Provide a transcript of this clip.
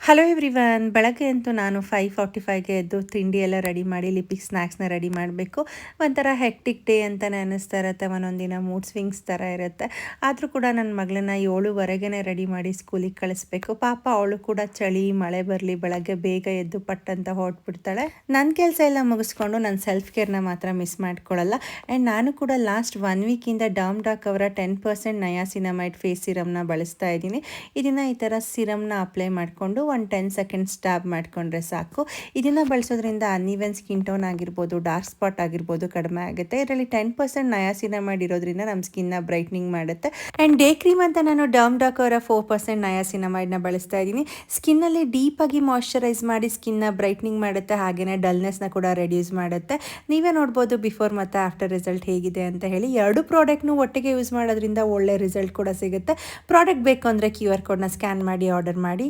Hello everyone, ಬೆಳಗ್ಗೆ ಅಂತೂ ನಾನು 5:45ಗೆ ಎದ್ದು ತಿಂಡಿ ಎಲ್ಲ ರೆಡಿ ಮಾಡಿ ಲಿಪಿಗೆ ಸ್ನ್ಯಾಕ್ಸ್ನ ರೆಡಿ ಮಾಡಬೇಕು. ಒಂಥರ ಹೆಕ್ಟಿಕ್ ಡೇ ಅಂತಲೇ ಅನ್ನಿಸ್ತಾ ಇರುತ್ತೆ. ಒಂದೊಂದಿನ ಮೂಡ್ ಸ್ವಿಂಗ್ಸ್ ಥರ ಇರುತ್ತೆ. ಆದರೂ ಕೂಡ ನನ್ನ ಮಗಳನ್ನ 7:15ಗೆ ರೆಡಿ ಮಾಡಿ ಸ್ಕೂಲಿಗೆ ಕಳಿಸ್ಬೇಕು. ಪಾಪ ಅವಳು ಕೂಡ ಚಳಿ ಮಳೆ ಬರಲಿ ಬೆಳಗ್ಗೆ ಬೇಗ ಎದ್ದು ಪಟ್ಟಂತ ಹೊರಟ್ಬಿಡ್ತಾಳೆ. ನನ್ನ ಕೆಲಸ ಎಲ್ಲ ಮುಗಿಸ್ಕೊಂಡು ನನ್ನ ಸೆಲ್ಫ್ ಕೇರ್ನ ಮಾತ್ರ ಮಿಸ್ ಮಾಡ್ಕೊಳ್ಳಲ್ಲ. ಆ್ಯಂಡ್ ನಾನು ಕೂಡ ಲಾಸ್ಟ್ 1 ವೀಕಿಂದ ಡಾಕ್ ಅವರ 10% ನಯಾಸಿನಮೈಡ್ ಫೇಸ್ ಸಿರಮ್ನ ಬಳಸ್ತಾ ಇದ್ದೀನಿ. ಇದನ್ನು ಈ ಥರ ಸಿರಮ್ನ ಅಪ್ಲೈ ಮಾಡಿಕೊಂಡು ಒಂದು 10 ಸೆಕೆಂಡ್ಸ್ ಟ್ಯಾಬ್ ಮಾಡಿಕೊಂಡ್ರೆ ಸಾಕು. ಇದನ್ನು ಬಳಸೋದ್ರಿಂದ ಅನ್ಇವನ್ ಸ್ಕಿನ್ ಟೋನ್ ಆಗಿರ್ಬೋದು, ಡಾರ್ಕ್ ಸ್ಪಾಟ್ ಆಗಿರ್ಬೋದು ಕಡಿಮೆ ಆಗುತ್ತೆ. ಇದರಲ್ಲಿ 10% ನಯಾಸಿನಮೈಡ್ ಇರೋದ್ರಿಂದ ನಮ್ಮ ಸ್ಕಿನ್ನ ಬ್ರೈಟ್ನಿಂಗ್ ಮಾಡುತ್ತೆ. ಆ್ಯಂಡ್ ಡೇ ಕ್ರೀಮ್ ಅಂತ ನಾನು ಡಾಕ್ ಅವರ 4% ನಯಾಸಿನಮೈಡ್ನ ಬಳಸ್ತಾ ಇದ್ದೀನಿ. ಸ್ಕಿನ್ನಲ್ಲಿ ಡೀಪಾಗಿ ಮಾಯ್ಶ್ಚರೈಸ್ ಮಾಡಿ ಸ್ಕಿನ್ನ ಬ್ರೈಟ್ನಿಂಗ್ ಮಾಡುತ್ತೆ, ಹಾಗೆಯೇ ಡಲ್ನೆಸ್ನ ಕೂಡ ರೆಡ್ಯೂಸ್ ಮಾಡುತ್ತೆ. ನೀವೇ ನೋಡ್ಬೋದು ಬಿಫೋರ್ ಮತ್ತು ಆಫ್ಟರ್ ರಿಸಲ್ಟ್ ಹೇಗಿದೆ ಅಂತ ಹೇಳಿ. ಎರಡು ಪ್ರಾಡಕ್ಟ್ನು ಒಟ್ಟಿಗೆ ಯೂಸ್ ಮಾಡೋದ್ರಿಂದ ಒಳ್ಳೆ ರಿಸಲ್ಟ್ ಕೂಡ ಸಿಗುತ್ತೆ. ಪ್ರಾಡಕ್ಟ್ ಬೇಕು ಅಂದರೆ QR ಕೋಡ್ನ ಸ್ಕ್ಯಾನ್ ಮಾಡಿ ಆರ್ಡರ್ ಮಾಡಿ.